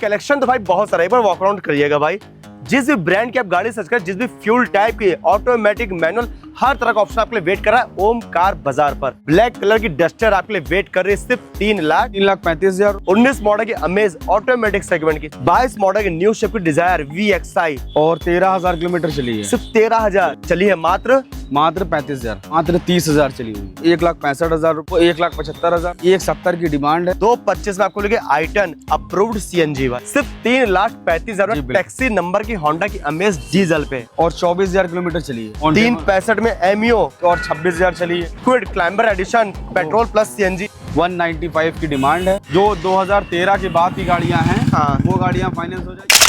Collection तो भाई बहुत सारा है, एक बार वॉक अराउंड करिएगा भाई। जिस भी ब्रांड की आप गाड़ी सर्च कर, जिस भी फ्यूल टाइप की, ऑटोमेटिक, मैनुअल, हर तरह का ऑप्शन आपके लिए वेट कर रहा है ओमकार बाजार पर। ब्लैक कलर की डस्टर आपके लिए वेट कर रही है सिर्फ 3,35,000। 19 मॉडल की अमेज ऑटोमेटिक सेगमेंट की, 22 मॉडल की न्यू शेप की डिजायर VXI और 13,000 किलोमीटर चली है। सिर्फ 13,000 चली है, मात्र 35,000, मात्र 30,000 चली हुई। 1,65,000 रुपए, 1,75,000, 1,70 की डिमांड है। 225 में आपको लगे आइटन अप्रूव्ड CNG सिर्फ 3,35,000 टैक्सी नंबर की होंडा की अमेज डीजल पे, और 24,000 किलोमीटर चली है। 365 में एमियो और 26,000 चली है। Kwid climber edition petrol plus CNG 195 की डिमांड है। जो 2013 के बाद की गाड़ियां हैं, हाँ, वो गाड़ियां फाइनेंस हो जाएगी।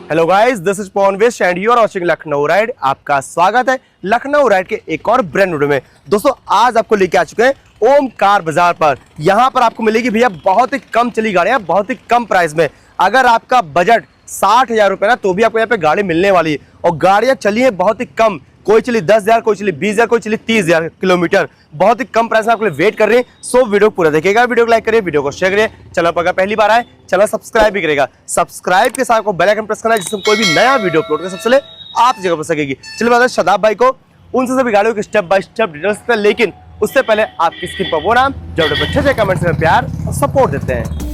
Hello guys, this is Pavanvesh and you are watching Lucknow ride. आपका स्वागत है लखनऊ राइड के एक और ब्रांड वीडियो में। दोस्तों आज आपको लेके आ चुके हैं ओमकार बाजार पर। यहाँ पर आपको मिलेगी भैया बहुत ही कम चली गाड़ियाँ, बहुत ही कम प्राइस में। अगर आपका बजट 60,000 रुपए ना, तो भी आपको यहाँ पे गाड़ी मिलने वाली है। और गाड़ियाँ चली है बहुत ही कम, कोई चली 10,000, कोई चली 20,000, कोई चली 30,000 किलोमीटर। बहुत ही कम प्राइस में आपके लिए वेट कर रहे हैं। सो वीडियो पूरा देखिएगा, वीडियो को लाइक करिए, वीडियो को शेयर करिए। चैनल पर अगर पहली बार आए, चैनल सब्सक्राइब भी करेगा। सब्सक्राइब के साथ आपको बेल आइकन प्रेस करना है, जिससे कोई भी नया वीडियो अपलोड कर सबसे पहले आप जगह पर सकेगी। चलिए बात है शदाब भाई को, उनसे सभी गाड़ियों के स्टेप बाय स्टेप डिटेल्स, लेकिन उससे पहले आपकी स्क्रीन पर वो नाम जो अच्छे से कमेंट्स में प्यार और सपोर्ट देते हैं।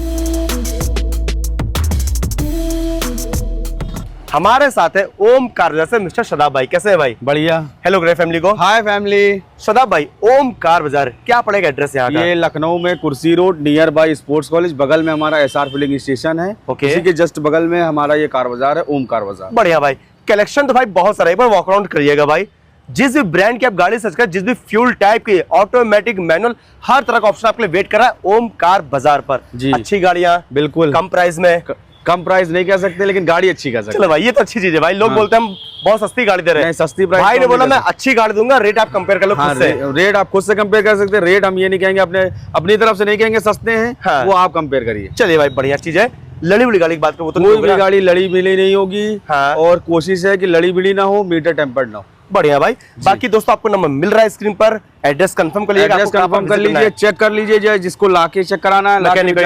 हमारे साथ है ओमकार बाजार से मिस्टर शदाब भाई। कैसे है भाई? बढ़िया। हेलो ग्रे फैमिली को। हाय फैमिली। शदाब भाई, ओमकार बाजार क्या पड़ेगा एड्रेस यहाँ का? ये लखनऊ में कुर्सी road near by sports college, बगल में हमारा SR फिलिंग स्टेशन है। ओके। इसी के जस्ट बगल में हमारा ये कार बाजार है, ओमकार बाजार। बढ़िया भाई, कलेक्शन तो भाई बहुत सारा है, एक बार वॉक अराउंड करिएगा भाई। जिस भी ब्रांड की आप गाड़ी सर्च कर, जिस भी फ्यूल टाइप की, ऑटोमेटिक, मैनुअल, हर तरह का ऑप्शन आपके लिए वेट कर रहा है ओमकार बाजार पर। जी। अच्छी गाड़ियाँ बिल्कुल कम प्राइस में। कम प्राइस नहीं कह सकते, लेकिन गाड़ी अच्छी कह सकते। चलो भाई, ये तो अच्छी चीज है भाई। लोग बोलते हैं हम बहुत सस्ती गाड़ी दे रहे हैं। सस्ती प्राइस भाई ने बोला मैं अच्छी गाड़ी दूंगा, रेट आप कंपेयर कर लो खुद से। रेट आप खुद से कंपेयर कर सकते हैं। रेट हम ये नहीं कहेंगे, अपनी तरफ से नहीं कहेंगे सस्ते हैं। हाँ। वो आप कंपेयर करिए। चलिए भाई, बढ़िया चीज है। लड़ी बड़ी गाड़ी की बात करो तो कोई भी गाड़ी लड़ी बिली नहीं होगी। हाँ। और कोशिश है कि लड़ी बिली ना हो, मीटर टेम्पर्ड ना हो। बढ़िया भाई। बाकी दोस्तों आपको नंबर मिल रहा है स्क्रीन पर, एड्रेस कंफर्म कर लीजिएगा, एड्रेस कंफर्म कर लीजिए, चेक कर लीजिए। जिसको लाके चेक कराना है,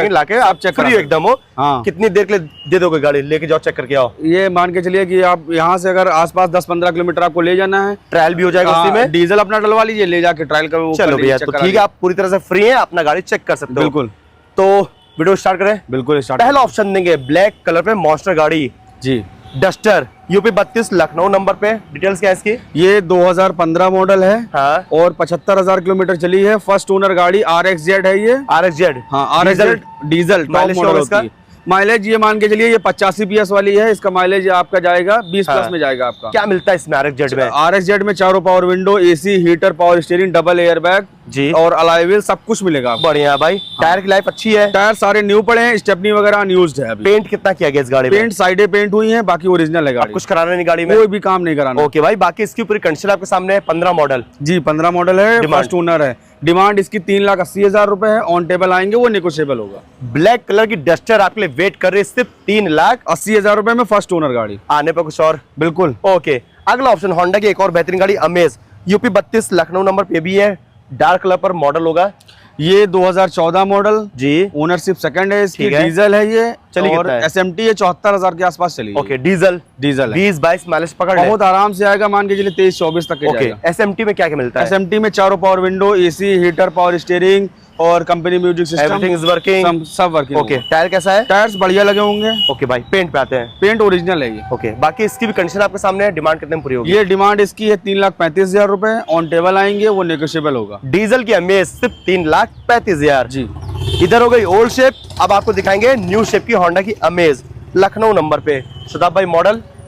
लाके आप चेक करिए एकदम हो। हाँ। कितनी देर के लिए दे दोगे गाड़ी? लेके जाओ, चेक करके आओ। ये मान के चलिए कि आप यहाँ से अगर आसपास 10-15 किलोमीटर आपको ले जाना है, ट्रायल भी हो जाएगा उसी में। डीजल अपना डलवा लीजिए, ले जाके ट्रायल कर। चलो भैया, तो ठीक है, आप पूरी तरह से फ्री हैं, अपना गाड़ी चेक कर सकते हो। बिल्कुल। तो वीडियो स्टार्ट करें। बिल्कुल स्टार्ट। पहला ऑप्शन देंगे ब्लैक कलर पे मॉन्स्टर गाड़ी, जी, डस्टर UP 32 लखनऊ नंबर पे। डिटेल्स क्या है इसकी? ये 2015 मॉडल है। हाँ। और 75,000 किलोमीटर चली है। फर्स्ट ओनर गाड़ी RXZ है ये। RXZ। हाँ, RXZ डीजल टॉप मॉडल होती है। माइलेज ये मान के चलिए ये 85 PS वाली है। इसका माइलेज आपका जाएगा 20 हाँ। प्लस में जाएगा आपका। क्या मिलता है इसमें RXZ में? RXZ में चारों power window, AC, heater, power steering, double air bag जी, और अलॉय व्हील, सब कुछ मिलेगा आपको। बढ़िया भाई। टायर की लाइफ अच्छी है? टायर सारे न्यू पड़े हैं, स्टेपनी वगैरह अनयूज्ड है अभी। पेंट कितना किया गया इस गाड़ी में? पेंट साइडें पेंट हुई है, बाकी ओरिजिनल है गाड़ी। कुछ कराना नहीं गाड़ी में? कोई भी काम नहीं कराना। ओके भाई। बाकी इसकी पूरी कंडीशन आपके सामने है। 15 मॉडल। जी, 15 मॉडल है, फर्स्ट ओनर है। डिमांड इसकी 3,80,000 रुपए है। ऑन टेबल आएंगे वो नेगोशिएबल होगा। ब्लैक कलर की डस्टर आपके लिए वेट कर रही है सिर्फ 3,80,000 रुपए में, फर्स्ट ओनर गाड़ी। आने पर कुछ और? बिल्कुल। ओके। अगला ऑप्शन होंडा की एक और बेहतरीन गाड़ी अमेज UP 32 लखनऊ नंबर पे भी है। डार्क कलर पर मॉडल होगा। ये 2014 मॉडल जी, ओनरशिप सेकंड है इसकी। ठीक है। डीजल है ये। चलिए और कितना है? SMT है 74,000 के आसपास चली। ओके। डीजल डीजल है। 20-22 माइलेज पकड़ ले। बहुत आराम से आएगा, मान के चलिए 23-24 तक के ओके। जाएगा। SMT में क्या क्या मिलता है? SMT में चारों power window, AC, heater, power steering और company music system, everything is working. सब वर्किंग। ओके। टायर कैसा है? टायर्स बढ़िया लगे होंगे। ओके भाई। पेंट पे आते हैं। पेंट ओरिजिनल है ये। ओके। बाकी इसकी भी कंडीशन आपके सामने है। डिमांड कितने में पूरी होगी? ये डिमांड इसकी है 3,35,000 रुपए। ऑन टेबल आएंगे वो नेगोशिएबल होगा। डीजल की अमेज सिर्फ 3,35,000। जी। इधर हो गई ओल्ड शेप, अब आपको दिखाएंगे न्यू शेप की होंडा की अमेज लखनऊ नंबर पे। शदाब भाई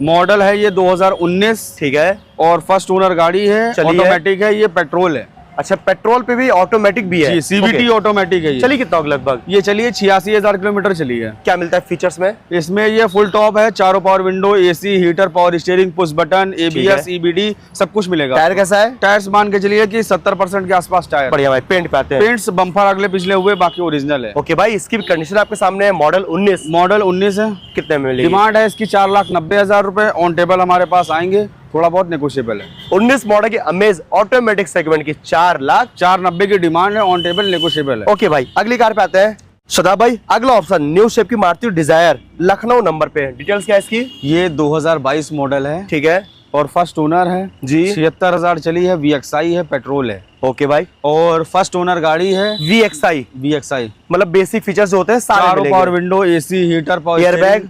मॉडल है ये 2019। ठीक है। और फर्स्ट ओनर गाड़ी है, ऑटोमेटिक है, ये पेट्रोल है। अच्छा, पेट्रोल पे भी ऑटोमेटिक भी है? जी, CVT ऑटोमेटिक है ये। चलिए कितना लगभग? ये चलिए 86,000 किलोमीटर चली है। क्या मिलता है फीचर्स में? इसमें ये फुल टॉप है, चारों power window, AC, heater, power steering, push button, ABS, EBD, सब कुछ मिलेगा। टायर कैसा है? टायर्स मान के चलिए कि 70% के आसपास टायर। बढ़िया भाई। पेंट पे आते हैं। पेंट्स बम्पर अगले पिछले हुए, बाकी ओरिजिनल है। ओके भाई। इसकी भी कंडीशन आपके सामने है। मॉडल 19 है। कितने में मिलेगी? डिमांड है इसकी 4,90,000 रुपए। ऑन टेबल हमारे पास आएंगे थोड़ा बहुत नेगोशिएबल है। 19 मॉडल की अमेज ऑटोमेटिक सेगमेंट की 4,04,90 की डिमांड है, ऑन टेबल नेगोशिएबल है। ओके भाई, अगली कार पे आते हैं। शदाब भाई, अगला ऑप्शन न्यू शेप की मारुति डिजायर लखनऊ नंबर पे, डिटेल्स क्या है इसकी? ये 2022 मॉडल है, ठीक है, और फर्स्ट ओनर है जी। 76,000 चली है, VXI है, पेट्रोल है। ओके भाई, और फर्स्ट ओनर गाड़ी है। VXI मतलब बेसिक फीचर्स जो होते हैं सारे चारों मिलेंगे। Power window, AC, heater, power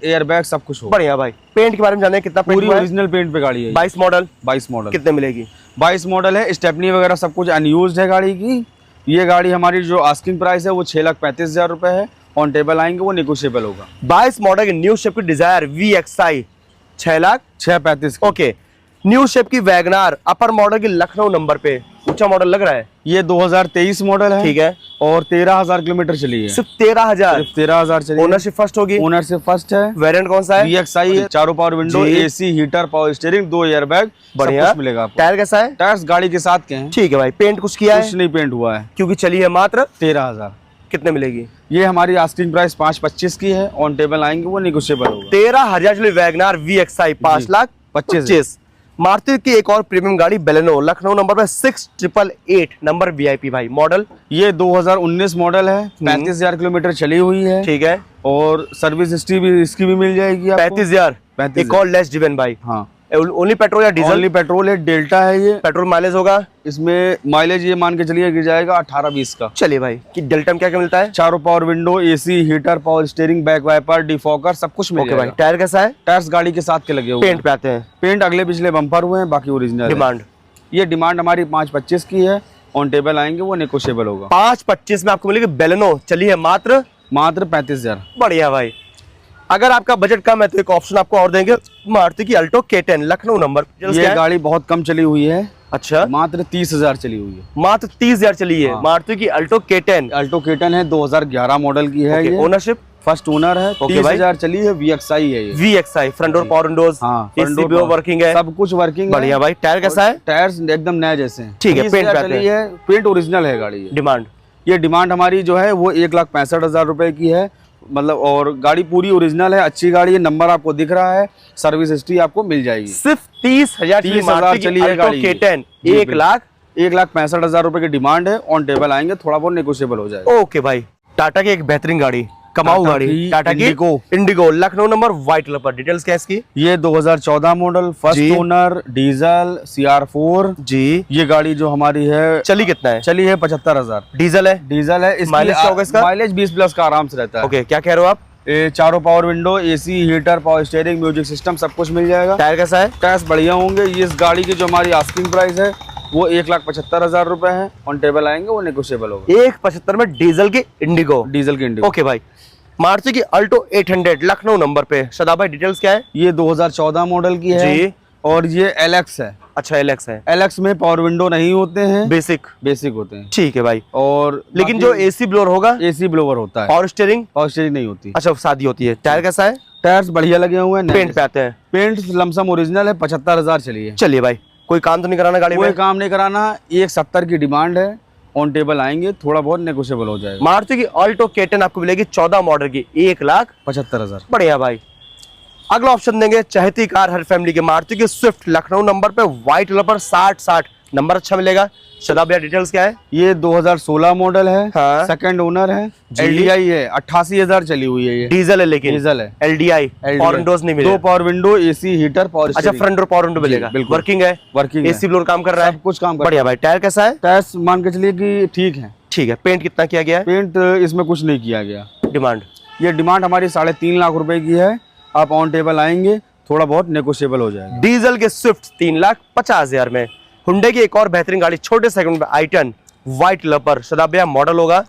airbag सब कुछ हो। बढ़िया भाई, पेंट के बारे में जाने कितना पेंट पूरी हुआ है? ओरिजिनल पेंट पे गाड़ी है। 22 मॉडल 22 मॉडल कितने मिलेगी? 22 मॉडल है, स्टेपनी वगैरह सब कुछ अनयूज्ड है गाड़ी की। ये गाड़ी हमारी जो आस्किंग प्राइस है वो 6,35,000 रुपए है, ऑन टेबल आएंगे वो नेगोशिएबल होगा। 22 मॉडल की न्यू शेप की Dzire VXI 6,35,000। Okay, new shape की वैगनार अपर मॉडल की लखनऊ नंबर पे, ऊंचा मॉडल लग रहा है। ये 2023 मॉडल है, ठीक है, और 13,000 किलोमीटर चली है। सिर्फ 13,000। सिर्फ 13,000 चली है। ओनरशिप फर्स्ट होगी? ओनरशिप फर्स्ट है। वेरिएंट कौन सा है? VXI है, चारों पावर विंडो, जी। AC, heater, power steering, 2 airbag, बढ़िया। सब कुछ मिलेगा आपको। टायर कैसा है? टायर्स गाड़ी के साथ के हैं। ठीक है भाई, पेंट कुछ किया कुछ है? नहीं पेंट हुआ है, क्योंकि चली है मात्र 13,000। कितने मिलेगी? ये हमारी आस्किंग प्राइस 5,25 की है, ऑन टेबल आएंगे वो नेगोशिएबल होगा। 13,000 चली वैगनार VXI 5,25,000। मारुति की एक और प्रीमियम गाड़ी बेलेनो लखनऊ नंबर पे 6,888 नंबर VIP भाई, मॉडल? ये 2019 मॉडल है, 35,000 किलोमीटर चली हुई है। ठीक है, और सर्विस हिस्ट्री भी इसकी भी मिल जाएगी आपको। 35,000। 35,000। एक और लेस ड्रिवन भाई। हाँ, ओनली पेट्रोल या डीजल? ओनली पेट्रोल है, डेल्टा है ये। पेट्रोल माइलेज होगा? इसमें माइलेज ये मान के चलिए गिर जाएगा 18-20 का। चलिए भाई, कि डेल्टा में क्या क्या मिलता है? चारों power window, AC, heater, power steering, back wiper, defogger सब कुछ मिल ओके भाई, जाएगा। टायर कैसा है? टायर्स गाड़ी के साथ के लगे हुए हैं। पेंट पे आते हैं। पेंट अगले पिछले बम्पर हुए हैं, बाकी ओरिजिनल। डिमांड? ये डिमांड हमारी 5,25 की है, ऑन टेबल आएंगे वो नेगोशिएबल होगा। 5,25 में आपको मिलेगी बेलेनो, चली है मात्र 35,000। बढ़िया भाई। अगर आपका बजट कम है तो एक ऑप्शन आपको और देंगे, मारुति की अल्टो K10 लखनऊ नंबर। ये गाड़ी बहुत कम चली हुई है, अच्छा, मात्र 30,000 चली हुई है। मात्र 30,000 चली है। हाँ। मारुति की अल्टो K10। अल्टो K10 है, 2011 मॉडल की है। ये ओनरशिप? फर्स्ट ओनर है, ओके भाई। 30,000 चली है, VXI है ये। VXI front door power Windows, हाँ, AC भी वर्किंग है, सब कुछ वर्किंग है। बढ़िया भाई। टायर कैसा है? टायर्स एकदम नए जैसे हैं। ठीक है, पेंट 30,000 चली है, पेंट ओरिजिनल है गाड़ी। डिमांड? ये डिमांड हमारी जो है वो 1,65,000 रुपए की है, मतलब, और गाड़ी पूरी ओरिजिनल है, अच्छी गाड़ी है, नंबर आपको दिख रहा है, सर्विस हिस्ट्री आपको मिल जाएगी। सिर्फ 30,000 चली है गाड़ी। K10 जी, 1,65,000 रुपए की डिमांड है, ऑन टेबल आएंगे थोड़ा बहुत नेगोशिएबल हो जाएगा। ओके भाई, टाटा की एक बेहतरीन गाड़ी, कमाऊ टाटा गाड़ी, की टाटा की Indigo Lucknow number white colour पर, डिटेल्स क्या है इसकी? ये 2014 मॉडल, जी। फर्स्ट ओनर, डीजल, CR4 जी। ये गाड़ी जो हमारी है चली कितना है? चली है 75,000। डीजल है? डीजल है। माइलेज क्या होगा इसका? माइलेज 20+ का आराम से रहता है। ओके, क्या कह रहे हो आप? ये चारों power window, AC, heater, power steering, music system सब कुछ मिल जाएगा। टायर कैसा है? टायर्स बढ़िया होंगे। ये इस गाड़ी की जो हमारी आस्किंग प्राइस है वो 1,75,000 रुपए है, ऑन टेबल आएंगे वो नेगोशिएबल होगा। 1,75 में डीजल की इंडिगो? डीजल की इंडिगो। ओके भाई, मारुति की अल्टो 800 लखनऊ नंबर पे, शदाब भाई डिटेल्स क्या है? ये 2014 मॉडल की है जी। और ये LX है। अच्छा, LX है। LX में पावर विंडो नहीं होते हैं, बेसिक होते हैं। ठीक है भाई। और लेकिन जो AC ब्लोअर होगा? AC ब्लोवर होता है। Power steering? पावर स्टीयरिंग नहीं होती। अच्छा, शादी होती है। टायर कैसा है? टायर्स बढ़िया लगे हुए हैं। पेंट पे आते हैं। पेंट लमसम ओरिजिनल है, 75,000 चली है। चलिए भाई, कोई काम तो नहीं कराना गाड़ी कोई में? काम नहीं कराना। 1,70 की डिमांड है, ऑन टेबल आएंगे थोड़ा बहुत नेगोशिएबल हो जाएगा। मारुति की अल्टो K10 आपको मिलेगी 14 मॉडल की 1,75,000। बढ़िया भाई। अगला ऑप्शन देंगे, चहती कार हर फैमिली के, मारुति की स्विफ्ट लखनऊ नंबर पे व्हाइट कलर पर 60 नंबर अच्छा मिलेगा। शदाब भैया डिटेल्स क्या है? ये 2016 मॉडल है, हाँ। सेकंड ओनर है, जी। LDI है, 88,000 चली हुई है। ये डीजल है, लेकिन डीजल है। LDI पावर विंडोज नहीं मिलेगा? 2 power window, AC, heater, power अच्छा, steering. Front door power window मिलेगा? बिल्कुल। वर्किंग है? वर्किंग AC ब्लोअर काम कर रहा है? सब कुछ काम कर बढ़िया भाई। टायर कैसा है? टायर्स मान के चलिए कि ठीक है। ठीक है। पेंट कितना किया गया है? पेंट इसमें कुछ नहीं किया गया। डिमांड? ये डिमांड हमारी 3.5 लाख रुपए की है, आप ऑन टेबल आएंगे थोड़ा बहुत नेगोशिएबल हो जाएगा। डीजल के स्विफ्ट 3,50,000 में। हुंडई की एक और बेहतरीन गाड़ी छोटे सेगमेंट में, i10 व्हाइट कलर पर, शदाब भैया मॉडल होगा?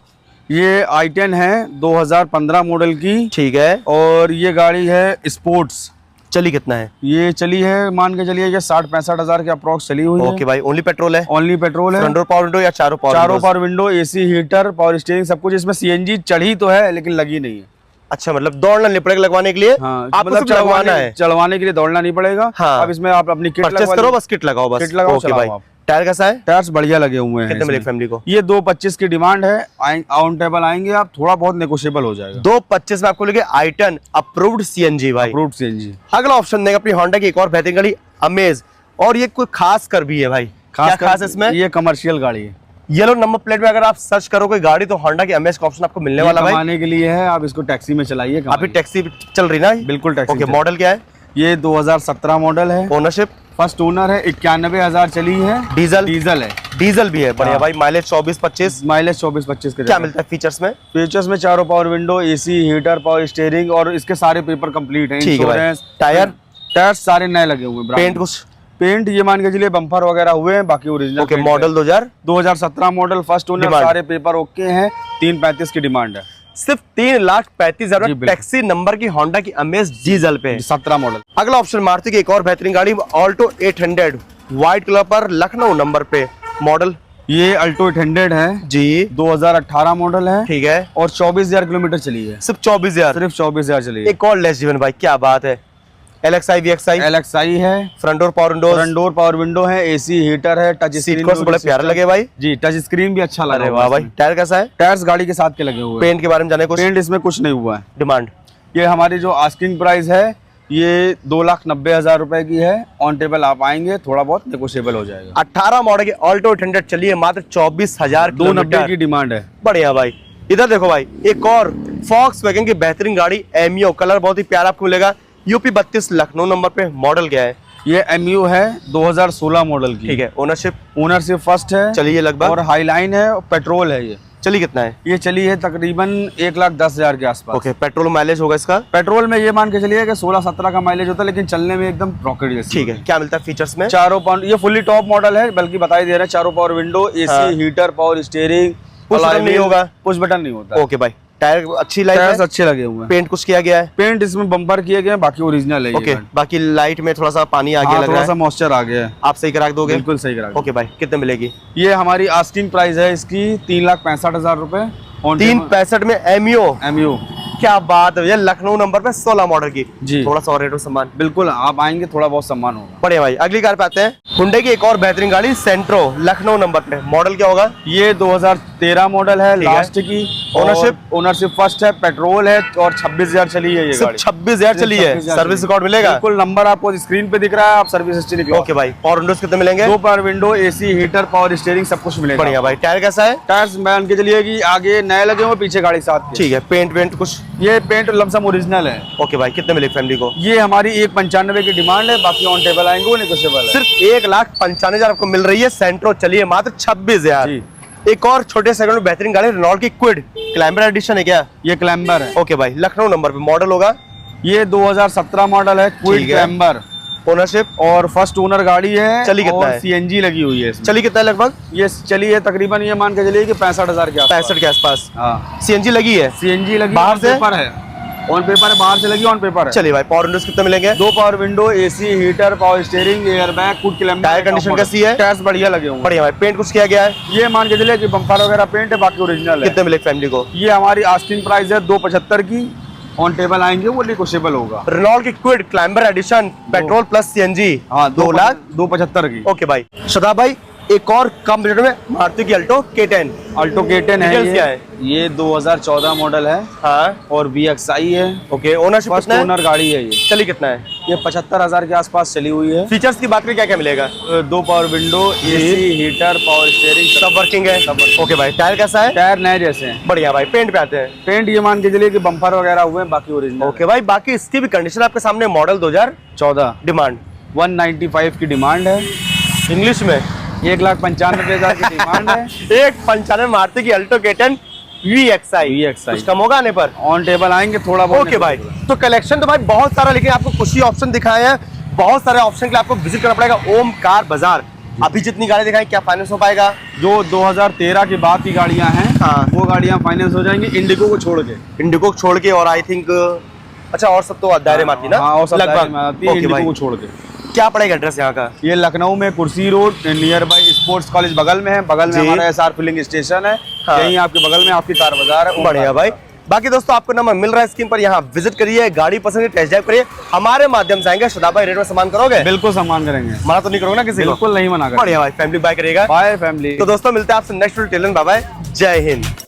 ये i10 है, 2015 मॉडल की। ठीक है। और ये गाड़ी है स्पोर्ट्स। चली कितना है? ये चली है मान के चलिए कि 60-65,000 के अप्रॉक्स चली हुई है। ओके भाई, ओनली पेट्रोल है? ओनली पेट्रोल है। फ्रंट डोर पावर विंडो या चारों power window, AC, heater, power steering सब कुछ। इसमें CNG चढ़ी तो है लेकिन लगी नहीं है। अच्छा, मतलब दौड़ना नहीं पड़ेगा लगवाने के लिए? हाँ, आपको मतलब सिर्फ लगवाना है? चलवाने के लिए दौड़ना नहीं पड़ेगा। हाँ। अब इसमें आप अपनी किट परचेस करो, बस किट लगाओ, बस किट लगाओ, ओके चलाओ भाई। आप। टायर कैसा है? टायर्स बढ़िया लगे हुए हैं। कितने मिले फैमिली को? ये 2,25 की डिमांड है, ऑन टेबल आएंगे आप थोड़ा बहुत नेगोशिएबल हो जाएगा। 2,25 में आपको लगे i10 अप्रूव्ड CNG भाई। Approved CNG। अगला ऑप्शन देंगे अपनी होंडा की एक और बेहतरीन गाड़ी, अमेज और ये कोई खास कर भी है भाई, क्या खास है इसमें? ये कमर्शियल गाड़ी है। येलो नंबर प्लेट में अगर आप सर्च करो कोई गाड़ी तो होंडा की अमेज का ऑप्शन आपको मिलने वाला भाई। कमाने के लिए है, आप इसको टैक्सी में चलाइए। अभी टैक्सी चल रही ना? बिल्कुल टैक्सी। ओके, मॉडल क्या है? ये 2017 मॉडल है। ओनरशिप फर्स्ट ओनर है, 91,000 चली है। डीजल है। डीजल भी है, बढ़िया भाई। माइलेज 24-25। माइलेज 24-25 के। क्या मिलता है फीचर्स में? फीचर्स में चारों power window, AC, heater, power steering और इसके सारे पेपर कंप्लीट हैं। ठीक है भाई। टायर सारे नए लगे हुए हैं। पेंट कुछ पेंट ये मान के चलिए बम्पर वगैरह हुए हैं, बाकी original. Okay, model 2017 model, first owner, सारे पेपर ओके हैं। 335 की डिमांड है। सिर्फ 3,35,000 टैक्सी नंबर की होंडा की अमेज डीजल पे 17 मॉडल। अगला ऑप्शन मारुति की एक और बेहतरीन गाड़ी ऑल्टो 800 व्हाइट कलर पर, लखनऊ नंबर पे, मॉडल ये अल्टो 800 है जी, 2018 मॉडल है। ठीक है, और 24,000 किलोमीटर चली है। सिर्फ 24,000। सिर्फ 24,000 चली है। एक और लेस जीवन भाई, क्या बात है। LXi VXi LXi है। Front door power Windows, front door power window है, एसी, हीटर है, टच सीट स्क्रीन कवर्स बड़े प्यारे लगे भाई जी। टच स्क्रीन भी अच्छा लगा। अरे वाह भाई। टायर कैसा है? टायर्स गाड़ी के साथ के लगे हुए हैं। पेंट के बारे में जाने कुछ? पेंट इसमें कुछ नहीं हुआ है। डिमांड ये हमारी जो आस्किंग प्राइस है ये 2,90,000 रुपए की है। ऑन टेबल आप आएंगे थोड़ा बहुत नेगोशिएबल हो जाएगा। 18 मॉडल की ऑल्टो 800 चली है मात्र 24,000 290 की डिमांड है। बढ़िया भाई। इधर देखो भाई, एक और फॉक्सवैगन की बेहतरीन गाड़ी एमियो, कलर बहुत ही प्यारा आपको मिलेगा। यूपी 32 लखनऊ नंबर पे, मॉडल क्या है? ये एमयू है 2016 मॉडल की। ठीक है, ओनरशिप ओनरशिप फर्स्ट है। चलिए लगभग। और हाईलाइन है, पेट्रोल है। ये चलिए कितना है? ये चली है तकरीबन 1,10,000 के आसपास। ओके, पेट्रोल माइलेज होगा इसका? पेट्रोल में ये मान के चलिए कि 16-17 का माइलेज होता है, लेकिन चलने में एकदम रॉकेट जैसी। ठीक है, क्या मिलता है फीचर्स में? चारों पावर, ये फुल्ली टॉप मॉडल है, बल्कि बता ही दे रहे हैं। चारों power window, AC, heater, power steering, push button नहीं होगा? पुश बटन नहीं होता। ओके भाई। टायर अच्छी लाइट टायर्स है? अच्छे लगे हुए हैं। पेंट कुछ किया गया है? पेंट इसमें बम्पर किए गए हैं, बाकी ओरिजिनल है। ओके, बाकी लाइट में थोड़ा सा पानी आ गया, लग रहा थोड़ा है सा मॉइस्चर आ गया है। आप सही करा दोगे? बिल्कुल सही करा। ओके भाई, कितने मिलेगी? ये हमारी आस्किंग प्राइस है इसकी 3,65,000 रुपए। 365 में एमियो। एमयू क्या बात है, ये लखनऊ नंबर पे 16 मॉडल की जी। थोड़ा सा रेट में सम्मान। बिल्कुल, आप आएंगे थोड़ा बहुत सम्मान होगा। बढ़िया भाई। अगली कार पे आते हैं, हुंडई की एक और बेहतरीन गाड़ी सेंट्रो, लखनऊ नंबर पे, मॉडल क्या होगा? ये 2013 मॉडल है, ठीक है। लास्ट की। ओनरशिप फर्स्ट है, पेट्रोल है और 26,000 चली है ये सिर्फ गाड़ी। 26,000 चली है। 26,000 सर्विस रिकॉर्ड मिलेगा? बिल्कुल, नंबर आपको स्क्रीन पे दिख रहा है, आप सर्विस हिस्ट्री निकलो। ओके भाई। पावर विंडोज कितने मिलेंगे? 2 power window, AC, heater, power steering सब कुछ मिलेगा। बढ़िया भाई। टायर कैसा है? टायर्स मान के चलिए कि आगे नए लगे हुए, पीछे गाड़ी साथ के। ठीक है। पेंट कुछ? ये पेंट लमसम ओरिजिनल है। ओके भाई, कितने मिलेगी फैमिली को? ये हमारी 1,95 की डिमांड है, बाकी ऑन टेबल आएंगे वो नेगोशिएबल है। सिर्फ 1,95,000 आपको मिल रही है। सेंट्रो चलिए मात्र 26,000। जी। एक और छोटे सेगमेंट में बेहतरीन गाड़ी रेनॉल्ट की क्विड, क्लाइंबर एडिशन है क्या? ये क्लैम्बर है। ओके भाई, लखनऊ नंबर पे, मॉडल होगा? ये 2017 मॉडल है, क्विड ठीक है। क्लैम्बर। ओनरशिप? और फर्स्ट ओनर गाड़ी है। चली कितना है? सीएनजी लगी हुई है इसमें। चली कितना है लगभग? ये चली है तकरीबन, ये मान के चलिए कि 65,000 के आसपास। 65 के आसपास। हाँ, सीएनजी लगी है? सीएनजी लगी। बाहर से? पेपर है, ऑन पेपर है, बाहर से लगी ऑन पेपर है। चलिए भाई। पावर विंडोज कितने मिलेंगे? 2 power window, AC, heater, power steering, air bag, Kwid Climber. Tyre condition कैसी है? टायर्स बढ़िया लगे हुए हैं। बढ़िया भाई। पेंट कुछ किया गया है? ये मान के चलिए कि बम्पर वगैरह पेंट है, बाकी ओरिजिनल है। कितने मिले फैमिली को? ये हमारी आस्किंग प्राइस है 2,75 की। ऑन टेबल आएंगे वो नेगोशिएबल होगा। रेनॉल्ट की Kwid climber edition, petrol plus CNG. हाँ, 2,75,000 की। ओके भाई। सदा भाई, एक और कम बजट में मारुति की अल्टो K10। अल्टो K10 है। Details क्या है? ये 2014 मॉडल है। हाँ। और VXi है। ओके। ओनरशिप फर्स्ट कितना है? ओनर गाड़ी है ये। चली कितना है? ये 75,000 के आसपास चली हुई है। फीचर्स की बात करें, क्या क्या मिलेगा? 2 power window, AC, heater, power steering सब वर्किंग है? ओके भाई। टायर कैसा है? टायर नए जैसे हैं। बढ़िया भाई। पेंट पे आते हैं। पेंट ये मान के चलिए कि बम्पर वगैरह हुए हैं, बाकी ओरिजिनल। ओके भाई। बाकी इसकी भी कंडीशन आपके सामने, मॉडल 2014, डिमांड 195 की डिमांड है। इंग्लिश में 1,95,000 की डिमांड है। 1,95 मारुति की अल्टो K10 VXi। कुछ कम होगा आने पर? ऑन टेबल आएंगे थोड़ा बहुत। ओके भाई। तो कलेक्शन तो भाई बहुत सारा, लेकिन आपको कुछ ही ऑप्शन दिखाए हैं। बहुत सारे ऑप्शन के लिए आपको विजिट करना पड़ेगा ओम कार बाजार। अभी जितनी गाड़ी दिखाई, क्या फाइनेंस हो पाएगा? जो 2013 के बाद की गाड़ियां हैं, हाँ, वो गाड़ियां फाइनेंस हो जाएंगी, इंडिगो को छोड़ के। इंडिगो को छोड़ के, और आई थिंक अच्छा, और सब तो दायरे में आती है ना? हाँ, और सब दायरे में आती है, ओके इंडिगो भाई। को छोड़ के। क्या पड़ेगा एड्रेस यहाँ का? ये लखनऊ में कुर्सी road, near by sports college बगल में है। बगल में जी। हमारा SR फिलिंग स्टेशन है। हाँ। यहीं आपके बगल में आपकी कार बाजार है। बढ़िया भाई। बाकी दोस्तों, आपको नंबर मिल रहा है स्क्रीन पर, यहाँ विजिट करिए, गाड़ी पसंद है, टेस्ट ड्राइव करिए। हमारे माध्यम से आएंगे। सदा भाई, रेट में सम्मान करोगे? बिल्कुल सम्मान करेंगे, मना तो नहीं करोगे ना किसी को? बिल्कुल नहीं मना करेंगे। बढ़िया भाई। फैमिली बाय करिएगा। Bye family. तो दोस्तों, मिलते हैं आपसे नेक्स्ट वीडियो। Bye bye. जय हिंद।